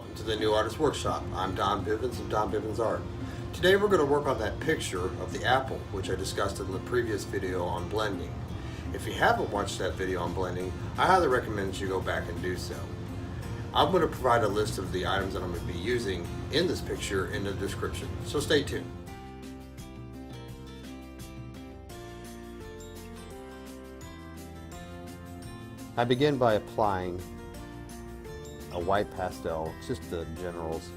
Welcome to the New Artist Workshop. I'm Don Bivens of Don Bivens Art. Today we're going to work on that picture of the apple, which I discussed in the previous video on blending. If you haven't watched that video on blending, I highly recommend you go back and do so. I'm going to provide a list of the items that I'm going to be using in this picture in the description, so stay tuned. I begin by applying a white pastel, just the general's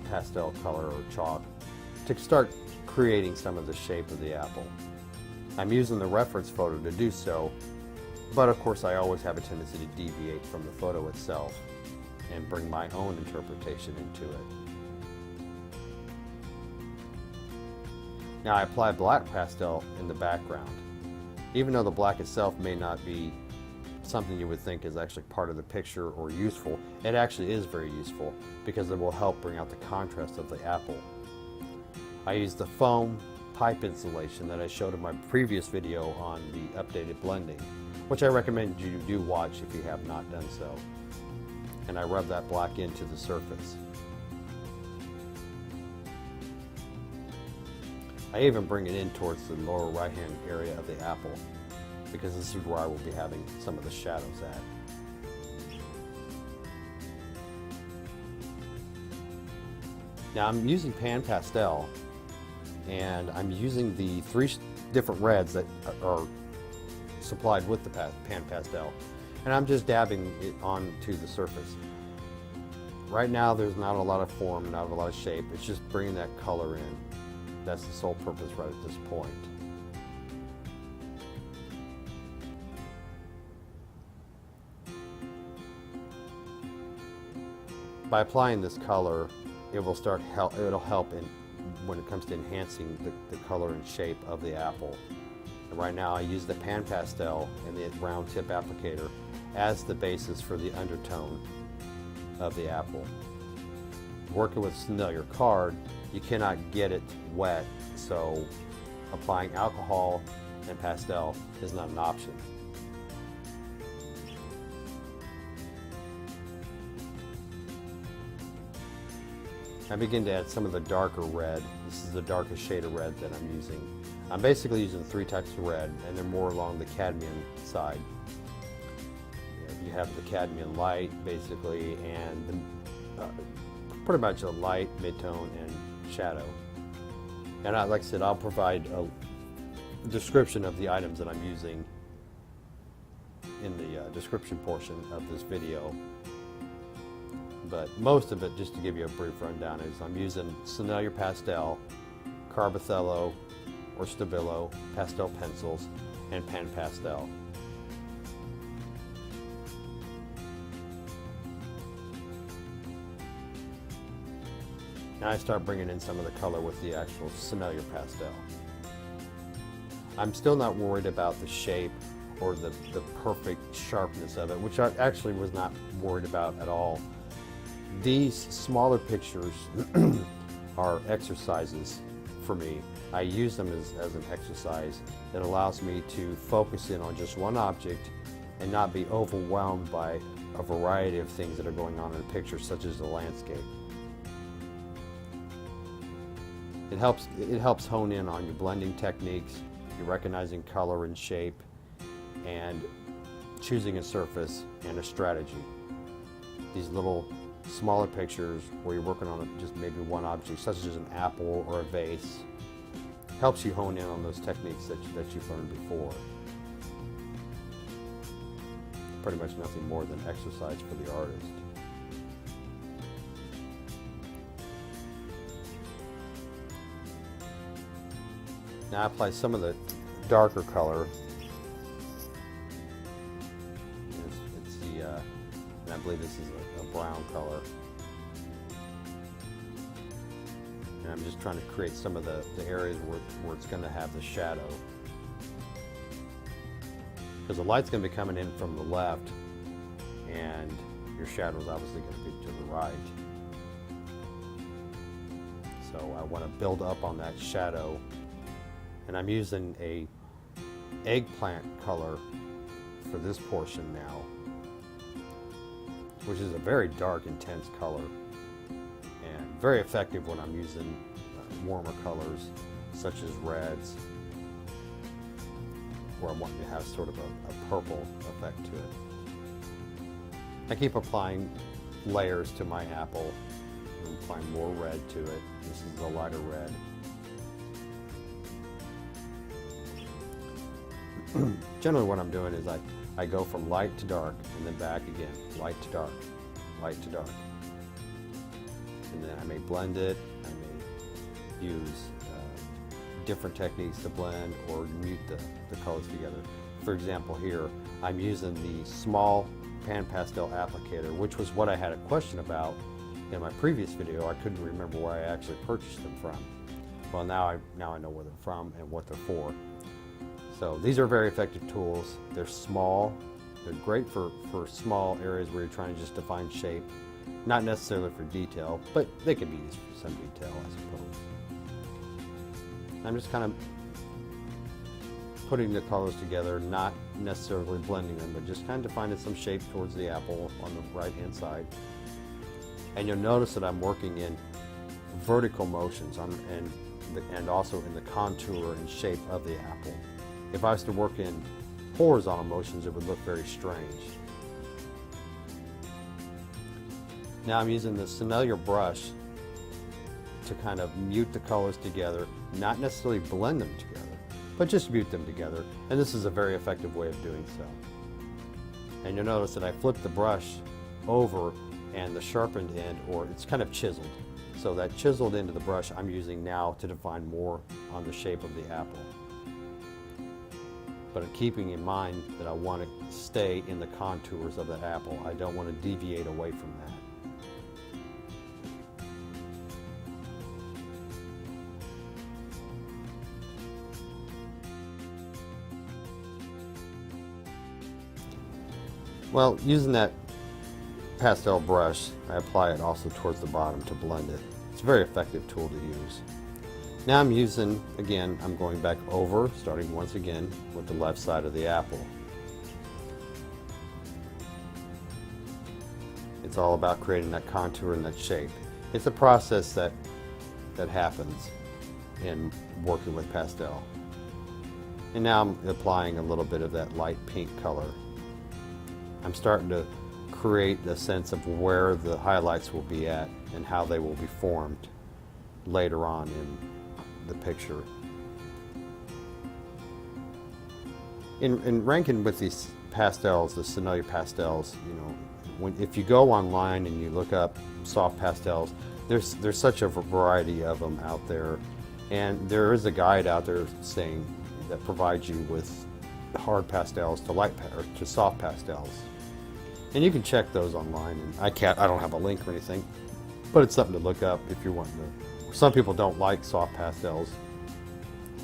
pastel color or chalk, to start creating some of the shape of the apple. I'm using the reference photo to do so, but of course I always have a tendency to deviate from the photo itself and bring my own interpretation into it. Now I apply black pastel in the background. Even though the black itself may not be something you would think is actually part of the picture or useful, it actually is very useful because it will help bring out the contrast of the apple. I use the foam pipe insulation that I showed in my previous video on the updated blending, which I recommend you do watch if you have not done so. And I rub that black into the surface. I even bring it in towards the lower right hand area of the apple, because this is where I will be having some of the shadows at. Now I'm using pan pastel, and I'm using the 3 different reds that are supplied with the pan pastel, and I'm just dabbing it onto the surface. Right now there's not a lot of form, not a lot of shape, it's just bringing that color in. That's the sole purpose right at this point. By applying this color, it'll help when it comes to enhancing the color and shape of the apple. And right now I use the pan pastel and the round tip applicator as the basis for the undertone of the apple. Working with Sennelier card, you cannot get it wet, so applying alcohol and pastel is not an option. I begin to add some of the darker red. This is the darkest shade of red that I'm using. I'm basically using 3 types of red, and they're more along the cadmium side. You have the cadmium light, basically, and pretty much a light, mid-tone, and shadow. And like I said, I'll provide a description of the items that I'm using in the description portion of this video. But most of it, just to give you a brief rundown, is I'm using Sennelier pastel, Carbothello or Stabilo pastel pencils, and pan pastel. Now I start bringing in some of the color with the actual Sennelier pastel. I'm still not worried about the shape or the perfect sharpness of it, which I actually was not worried about at all. These smaller pictures are exercises for me. I use them as an exercise that allows me to focus in on just one object and not be overwhelmed by a variety of things that are going on in a picture, such as the landscape. It helps hone in on your blending techniques, your recognizing color and shape, and choosing a surface and a strategy. These little smaller pictures where you're working on just maybe one object, such as an apple or a vase, helps you hone in on those techniques that you've learned before. Pretty much nothing more than exercise for the artist. Now I apply some of the darker color. It's the, and I believe this is a brown color. And I'm just trying to create some of the areas where it's going to have the shadow. Because the light's going to be coming in from the left, and your shadow is obviously going to be to the right. So I want to build up on that shadow. And I'm using a eggplant color for this portion now, which is a very dark, intense color. very effective when I'm using warmer colors such as reds, where I'm wanting to have sort of a purple effect to it. I keep applying layers to my apple. I'm applying more red to it. This is the lighter red. Generally what I'm doing is I go from light to dark and then back again, light to dark, light to dark. And then I may blend it, I may use different techniques to blend or mute the colors together. For example here, I'm using the small pan pastel applicator, which was what I had a question about in my previous video. I couldn't remember where I actually purchased them from. Well, now I know where they're from and what they're for. So these are very effective tools. They're small. They're great for small areas where you're trying to just define shape. Not necessarily for detail, but they can be used for some detail, I suppose. I'm just kind of putting the colors together, not necessarily blending them, but just kind of defining some shape towards the apple on the right-hand side. And you'll notice that I'm working in vertical motions and also in the contour and shape of the apple. If I was to work in horizontal motions, it would look very strange. Now I'm using the Sennelier brush to kind of mute the colors together, not necessarily blend them together, but just mute them together. And this is a very effective way of doing so. And you'll notice that I flip the brush over and the sharpened end, or it's kind of chiseled. So that chiseled end of the brush I'm using now to define more on the shape of the apple. But keeping in mind that I want to stay in the contours of the apple. I don't want to deviate away from that. Well, using that pastel brush, I apply it also towards the bottom to blend it. It's a very effective tool to use. Now I'm using, again, I'm going back over, starting once again with the left side of the apple. It's all about creating that contour and that shape. It's a process that happens in working with pastel. And now I'm applying a little bit of that light pink color. I'm starting to create the sense of where the highlights will be at and how they will be formed later on in the picture. In ranking with these pastels, the Sennelier pastels, you know, if you go online and you look up soft pastels, there's such a variety of them out there, and there is a guide out there saying that provides you with hard pastels to light or to soft pastels, and you can check those online. And I don't have a link or anything, but it's something to look up if you're wanting to. Some people don't like soft pastels,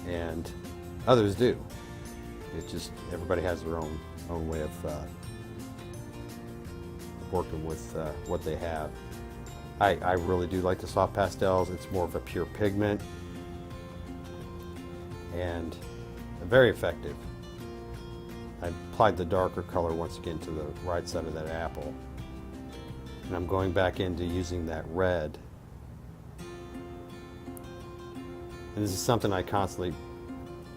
and others do. It just, everybody has their own way of working with what they have. I really do like the soft pastels. It's more of a pure pigment and very effective. I applied the darker color once again to the right side of that apple, and I'm going back into using that red. And this is something I constantly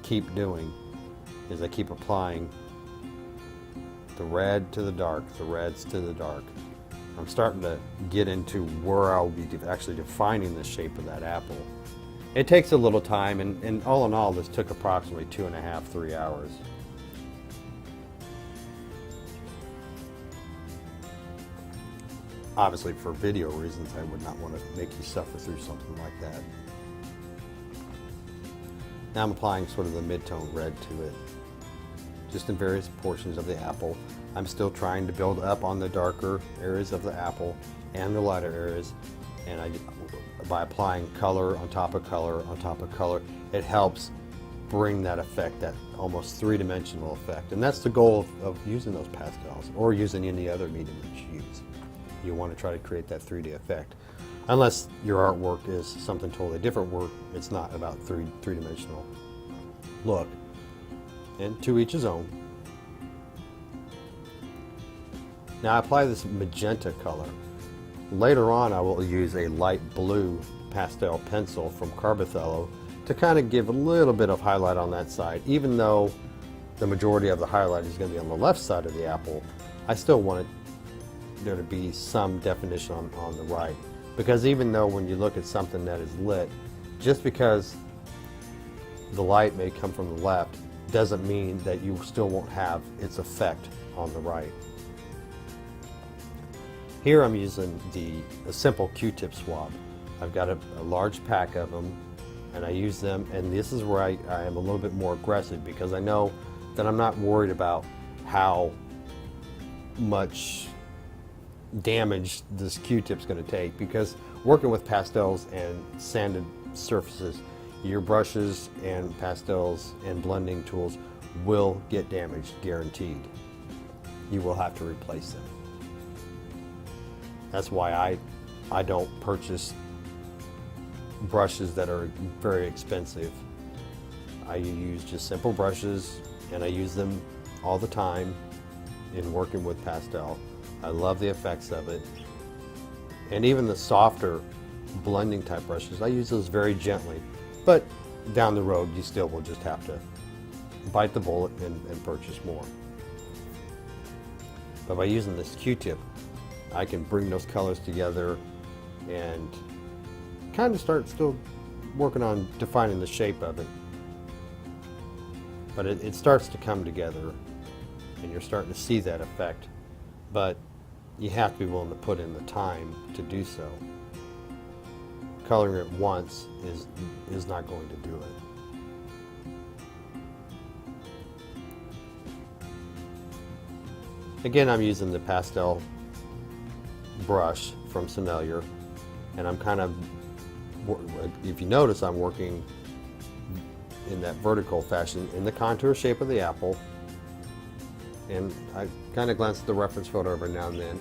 keep doing, is I keep applying the red to the dark, the reds to the dark. I'm starting to get into where I'll be actually defining the shape of that apple. It takes a little time, and all in all, this took approximately 2.5 to 3 hours. Obviously, for video reasons, I would not want to make you suffer through something like that. Now I'm applying sort of the mid-tone red to it, just in various portions of the apple. I'm still trying to build up on the darker areas of the apple and the lighter areas, and by applying color on top of color on top of color, it helps bring that effect, that almost three-dimensional effect. And that's the goal of using those pastels, or using any other medium that you use. You want to try to create that 3D effect. Unless your artwork is something totally different, where it's not about three-dimensional look. And to each his own. Now I apply this magenta color, Later on, I will use a light blue pastel pencil from Carbothello to kind of give a little bit of highlight on that side. Even though the majority of the highlight is going to be on the left side of the apple, I still want there to be some definition on the right. Because even though when you look at something that is lit, just because the light may come from the left doesn't mean that you still won't have its effect on the right. Here I'm using a simple Q-tip swab. I've got a large pack of them, and I use them, and this is where I am a little bit more aggressive, because I know that I'm not worried about how much damage this Q-tip's going to take, because working with pastels and sanded surfaces, your brushes and pastels and blending tools will get damaged, guaranteed. You will have to replace them. That's why I don't purchase brushes that are very expensive. I use just simple brushes, and I use them all the time in working with pastel. I love the effects of it. And even the softer blending type brushes, I use those very gently. But down the road, you still will just have to bite the bullet and purchase more. But by using this Q-tip, I can bring those colors together and kind of start still working on defining the shape of it. But it starts to come together, and you're starting to see that effect. But you have to be willing to put in the time to do so. Coloring it once is not going to do it. Again, I'm using the pastel brush from Sennelier, and I'm kind of, if you notice, I'm working in that vertical fashion in the contour shape of the apple, and I kind of glance at the reference photo every now and then,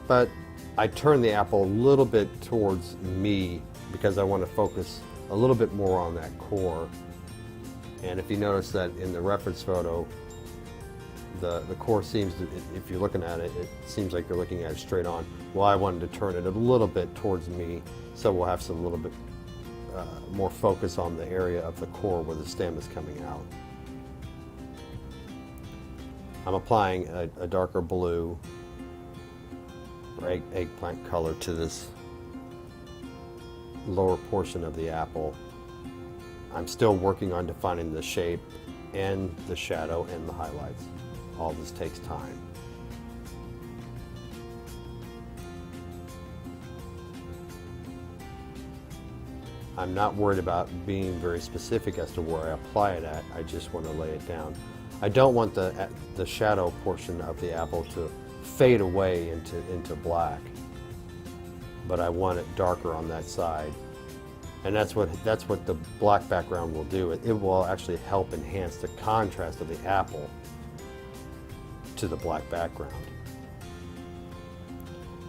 but I turn the apple a little bit towards me because I want to focus a little bit more on that core. And if you notice that in the reference photo, the core seems to, if you're looking at it, it seems like you're looking at it straight on. Well, I wanted to turn it a little bit towards me, so we'll have some little bit more focus on the area of the core where the stem is coming out. I'm applying a darker blue or eggplant color to this lower portion of the apple. I'm still working on defining the shape and the shadow and the highlights. All this takes time. I'm not worried about being very specific as to where I apply it at. I just want to lay it down. I don't want the shadow portion of the apple to fade away into black, but I want it darker on that side. And that's what the black background will do. It will actually help enhance the contrast of the apple to the black background.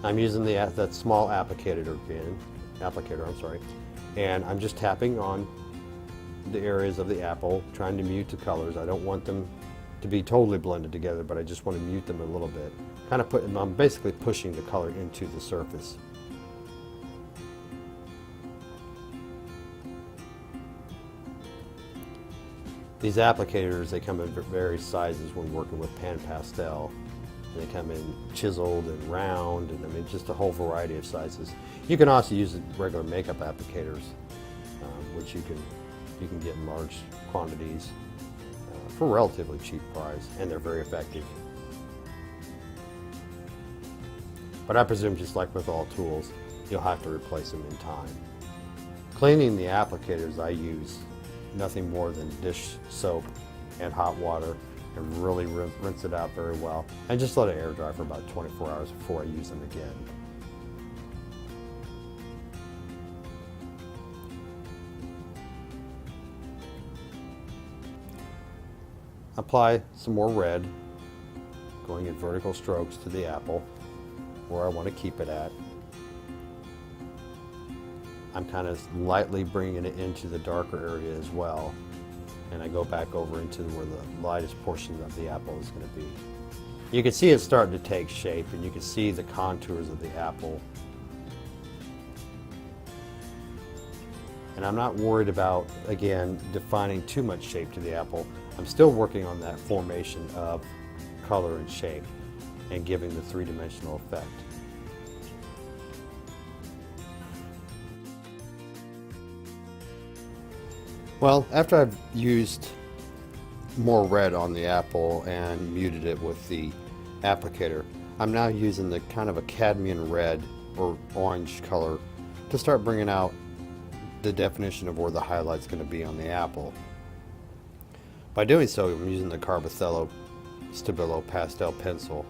I'm using that small applicator again, and I'm just tapping on the areas of the apple, trying to mute the colors. I don't want them to be totally blended together, but I just want to mute them a little bit. I'm basically pushing the color into the surface. These applicators, they come in various sizes when working with pan pastel. They come in chiseled and round, and I mean just a whole variety of sizes. You can also use regular makeup applicators, which you can get in large quantities for a relatively cheap price, and they're very effective. But I presume, just like with all tools, you'll have to replace them in time. Cleaning the applicators, I use nothing more than dish soap and hot water, and really rinse it out very well, and just let it air dry for about 24 hours before I use them again. Apply some more red, going in vertical strokes to the apple where I want to keep it at. I'm kind of lightly bringing it into the darker area as well, and I go back over into where the lightest portion of the apple is going to be. You can see it starting to take shape, and you can see the contours of the apple And I'm not worried about, again, defining too much shape to the apple. I'm still working on that formation of color and shape and giving the three-dimensional effect. Well, after I've used more red on the apple and muted it with the applicator, I'm now using the kind of a cadmium red or orange color to start bringing out the definition of where the highlight's going to be on the apple. By doing so, I'm using the Carbothello Stabilo pastel pencil,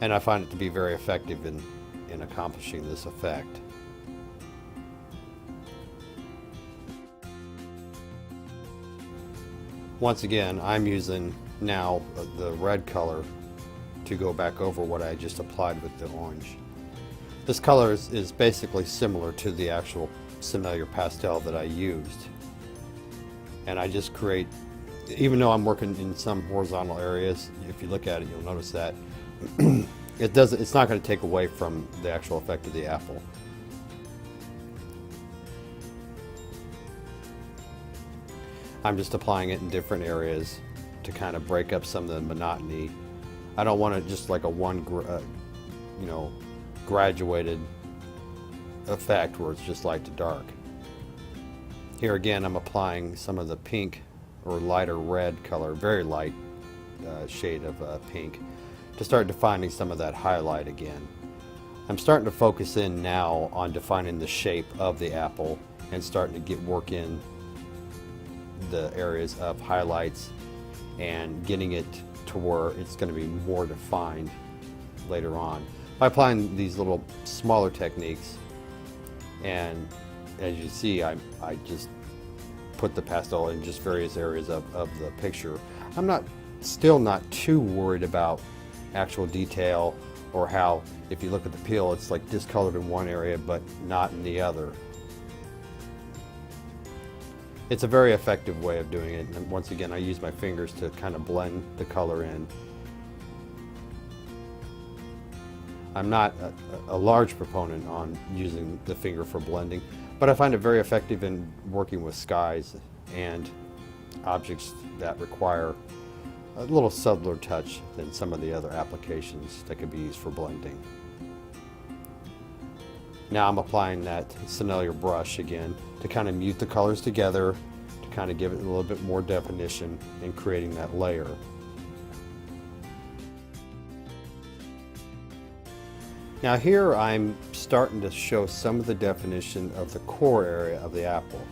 and I find it to be very effective in accomplishing this effect. Once again, I'm using now the red color to go back over what I just applied with the orange. This color is basically similar to the actual Sennelier pastel that I used. And I just create, even though I'm working in some horizontal areas, if you look at it, you'll notice that it's not going to take away from the actual effect of the apple. I'm just applying it in different areas to kind of break up some of the monotony. I don't want it just like a graduated effect where it's just light to dark. Here again, I'm applying some of the pink or lighter red color, very light shade of pink, to start defining some of that highlight again. I'm starting to focus in now on defining the shape of the apple and starting to work in the areas of highlights and getting it to where it's going to be more defined later on by applying these little smaller techniques. And as you see, I just put the pastel in just various areas of the picture. I'm still not too worried about actual detail or how, if you look at the peel, it's like discolored in one area but not in the other. It's a very effective way of doing it, and once again I use my fingers to kind of blend the color in. I'm not a large proponent on using the finger for blending, but I find it very effective in working with skies and objects that require a little subtler touch than some of the other applications that could be used for blending. Now I'm applying that Sennelier brush again to kind of mute the colors together, to kind of give it a little bit more definition in creating that layer. Now here I'm starting to show some of the definition of the core area of the apple.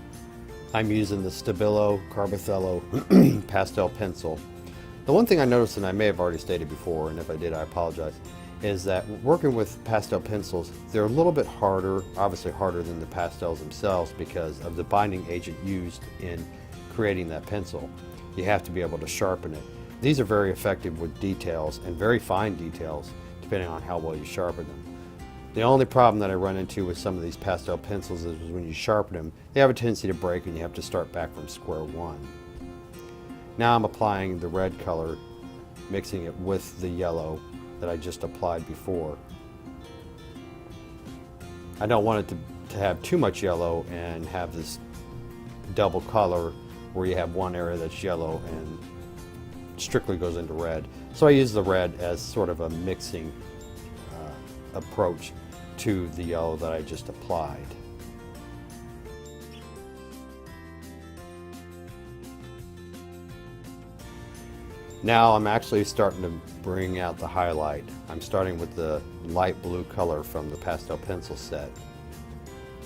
I'm using the Stabilo Carbothello pastel pencil. The one thing I noticed, and I may have already stated before, and if I did I apologize, is that working with pastel pencils, they're a little bit harder, obviously harder than the pastels themselves because of the binding agent used in creating that pencil. You have to be able to sharpen it. These are very effective with details, and very fine details, depending on how well you sharpen them. The only problem that I run into with some of these pastel pencils is when you sharpen them, they have a tendency to break and you have to start back from square one. Now I'm applying the red color, mixing it with the yellow that I just applied before. I don't want it to have too much yellow and have this double color where you have one area that's yellow and strictly goes into red. So I use the red as sort of a mixing approach to the yellow that I just applied. Now I'm actually starting to bring out the highlight. I'm starting with the light blue color from the pastel pencil set.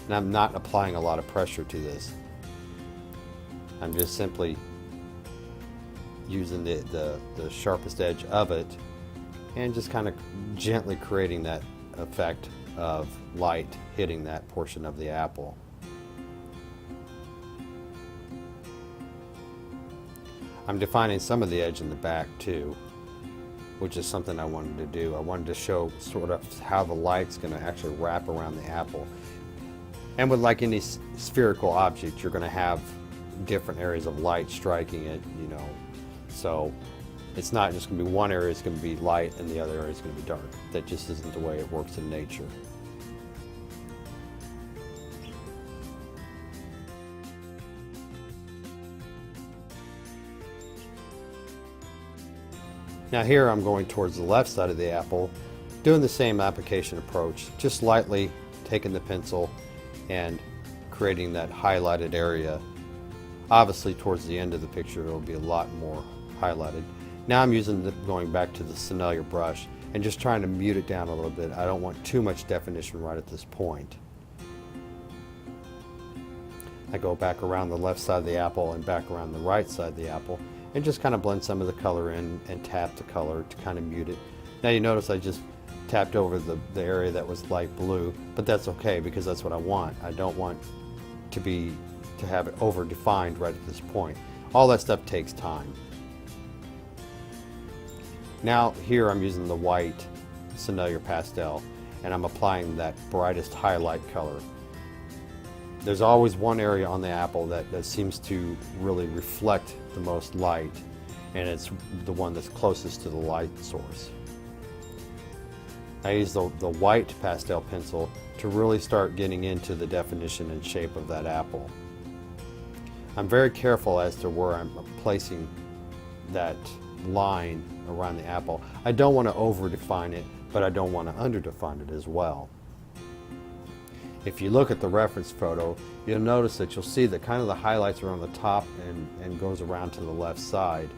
And I'm not applying a lot of pressure to this. I'm just simply using the sharpest edge of it and just kind of gently creating that effect of light hitting that portion of the apple. I'm defining some of the edge in the back too, which is something I wanted to do. I wanted to show sort of how the light's going to actually wrap around the apple. And with like any spherical object, you're going to have different areas of light striking it, you know. So it's not just going to be one area is going to be light and the other area is going to be dark. That just isn't the way it works in nature. Now here I'm going towards the left side of the apple, doing the same application approach, just lightly taking the pencil and creating that highlighted area. Obviously towards the end of the picture it'll be a lot more highlighted. Now I'm going back to the Sennelier brush and just trying to mute it down a little bit. I don't want too much definition right at this point. I go back around the left side of the apple and back around the right side of the apple and just kind of blend some of the color in and tap the color to kind of mute it. Now you notice I just tapped over the area that was light blue, but that's okay because that's what I want. I don't want to have it over defined right at this point. All that stuff takes time. Now here I'm using the white Sennelier pastel and I'm applying that brightest highlight color. There's always one area on the apple that seems to really reflect the most light, and it's the one that's closest to the light source. I use the white pastel pencil to really start getting into the definition and shape of that apple. I'm very careful as to where I'm placing that line around the apple. I don't want to over define it, but I don't want to under define it as well. If you look at the reference photo, you'll notice that you'll see that kind of the highlights are on the top and goes around to the left side.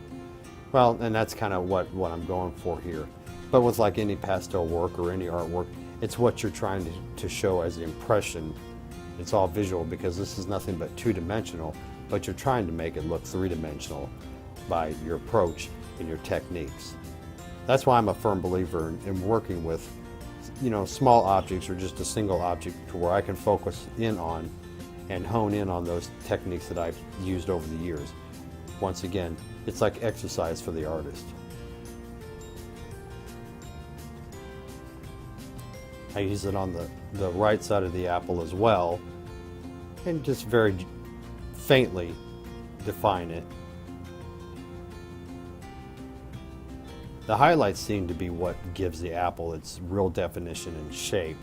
Well, and that's kind of what I'm going for here. But with like any pastel work or any artwork, it's what you're trying to show as the impression. It's all visual because this is nothing but two-dimensional, but you're trying to make it look three-dimensional by your approach and your techniques. That's why I'm a firm believer in working with small objects or just a single object to where I can focus in on and hone in on those techniques that I've used over the years. Once again, it's like exercise for the artist. I use it on the right side of the apple as well and just very faintly define it. The highlights seem to be what gives the apple its real definition and shape,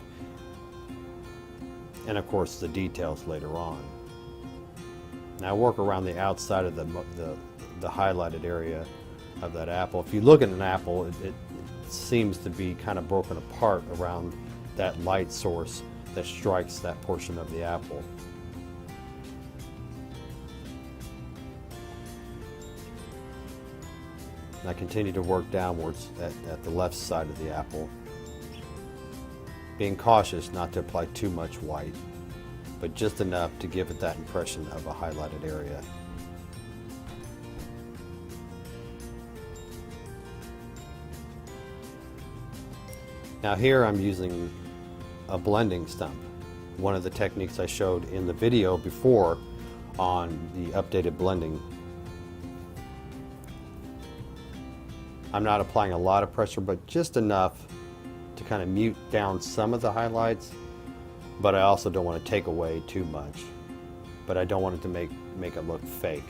and of course the details later on. Now I work around the outside of the highlighted area of that apple. If you look at an apple, it seems to be kind of broken apart around that light source that strikes that portion of the apple. I continue to work downwards at the left side of the apple, being cautious not to apply too much white, but just enough to give it that impression of a highlighted area. Now here I'm using a blending stump, one of the techniques I showed in the video before on the updated blending. I'm not applying a lot of pressure, but just enough to kind of mute down some of the highlights, but I also don't want to take away too much. But I don't want it to make it look fake.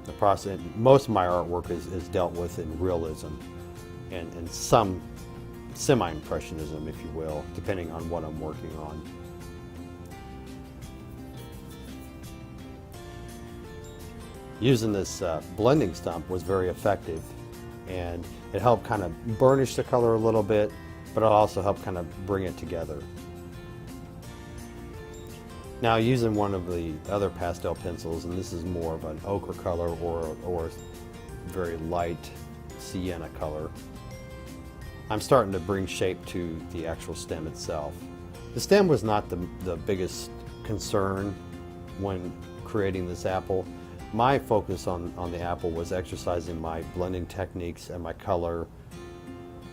The process, most of my artwork is dealt with in realism and some semi-impressionism, if you will, depending on what I'm working on. Using this blending stump was very effective, and it helped kind of burnish the color a little bit, but it also helped kind of bring it together. Now using one of the other pastel pencils, and this is more of an ochre color or very light sienna color, I'm starting to bring shape to the actual stem itself. The stem was not the biggest concern when creating this apple. My focus on the apple was exercising my blending techniques and my color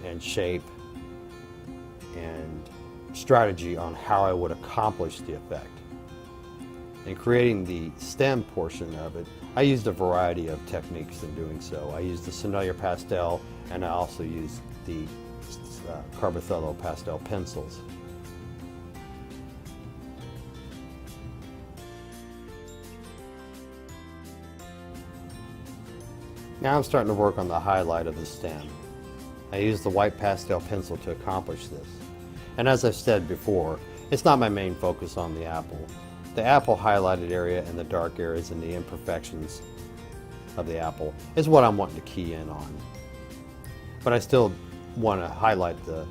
and shape and strategy on how I would accomplish the effect. In creating the stem portion of it, I used a variety of techniques in doing so. I used the Sennelier pastel, and I also used the Carbothello pastel pencils. Now I'm starting to work on the highlight of the stem. I use the white pastel pencil to accomplish this. And as I've said before, it's not my main focus on the apple. The apple highlighted area and the dark areas and the imperfections of the apple is what I'm wanting to key in on. but I still want to highlight the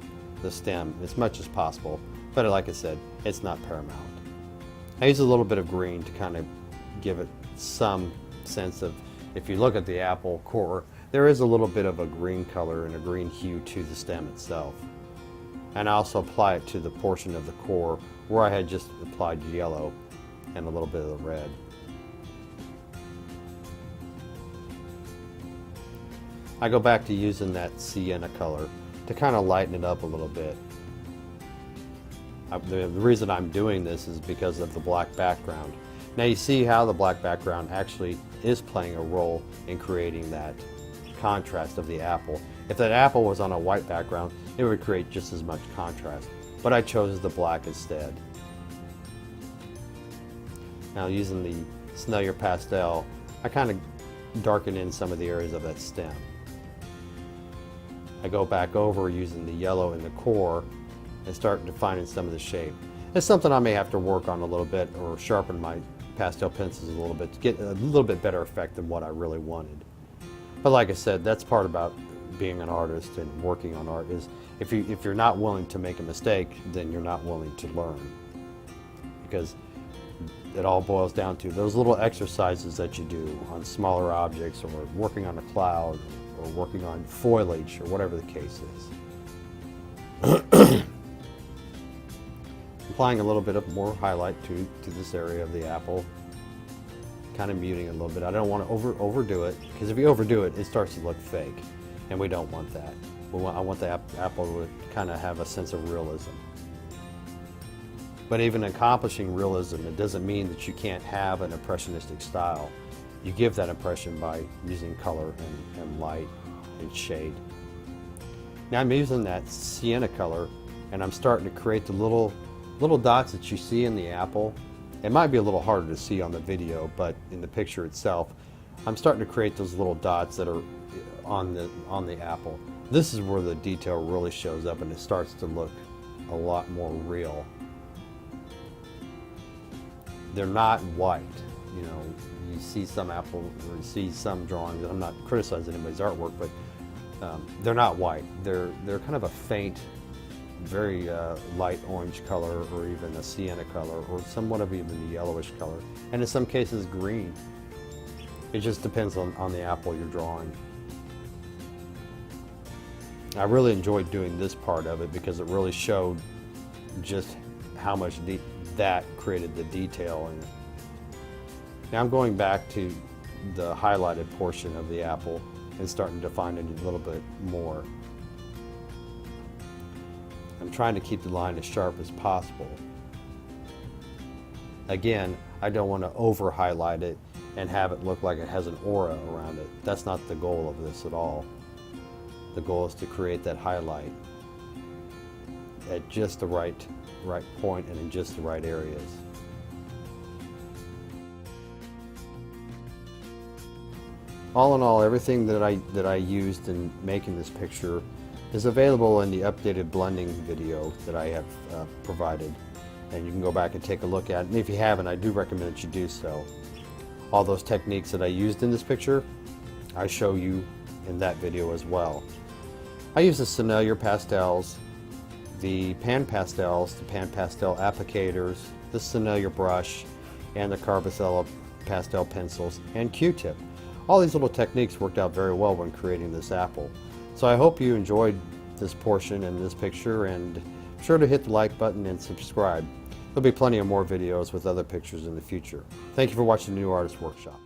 stem as much as possible. But like I said, it's not paramount. I use a little bit of green to kind of give it some sense of, if you look at the apple core, there is a little bit of a green color and a green hue to the stem itself. And I also apply it to the portion of the core where I had just applied yellow and a little bit of the red. I go back to using that sienna color to kind of lighten it up a little bit. The reason I'm doing this is because of the black background. Now you see how the black background actually is playing a role in creating that contrast of the apple. If that apple was on a white background, it would create just as much contrast, but I chose the black instead. Now using the Pastel pastel, I kind of darken in some of the areas of that stem. I go back over using the yellow in the core and start defining some of the shape. It's something I may have to work on a little bit or sharpen my pastel pencils a little bit to get a little bit better effect than what I really wanted. But like I said, that's part about being an artist and working on art, is if you're not willing to make a mistake, then you're not willing to learn. Because it all boils down to those little exercises that you do on smaller objects, or working on a cloud, or working on foliage, or whatever the case is. Applying a little bit of more highlight to this area of the apple, kind of muting it a little bit. I don't want to overdo it, because if you overdo it, it starts to look fake, and we don't want that. I want the apple to kind of have a sense of realism. But even accomplishing realism, it doesn't mean that you can't have an impressionistic style. You give that impression by using color and light and shade. Now I'm using that sienna color, and I'm starting to create the little dots that you see in the apple. It might be a little harder to see on the video, but in the picture itself, I'm starting to create those little dots that are on the apple. This is where the detail really shows up, and it starts to look a lot more real. They're not white. You know, you see some apples, or you see some drawings. I'm not criticizing anybody's artwork, but they're not white. They're kind of a faint, very light orange color, or even a sienna color, or somewhat of even a yellowish color, and in some cases green. It just depends on the apple you're drawing. I really enjoyed doing this part of it because it really showed just how much that created the detail. And now I'm going back to the highlighted portion of the apple and starting to define it a little bit more. I'm trying to keep the line as sharp as possible. Again, I don't want to over highlight it and have it look like it has an aura around it. That's not the goal of this at all. The goal is to create that highlight at just the right point and in just the right areas. All in all, everything that I used in making this picture is available in the updated blending video that I have provided, and you can go back and take a look at it. And if you haven't, I do recommend that you do so. All those techniques that I used in this picture, I show you in that video as well. I use the Pastel pastels, the pan pastels, the pan pastel applicators, the Pastel brush, and the Carbocella pastel pencils, and Q-tip. All these little techniques worked out very well when creating this apple. So I hope you enjoyed this portion and this picture, and be sure to hit the like button and subscribe. There'll be plenty of more videos with other pictures in the future. Thank you for watching the New Artist Workshop.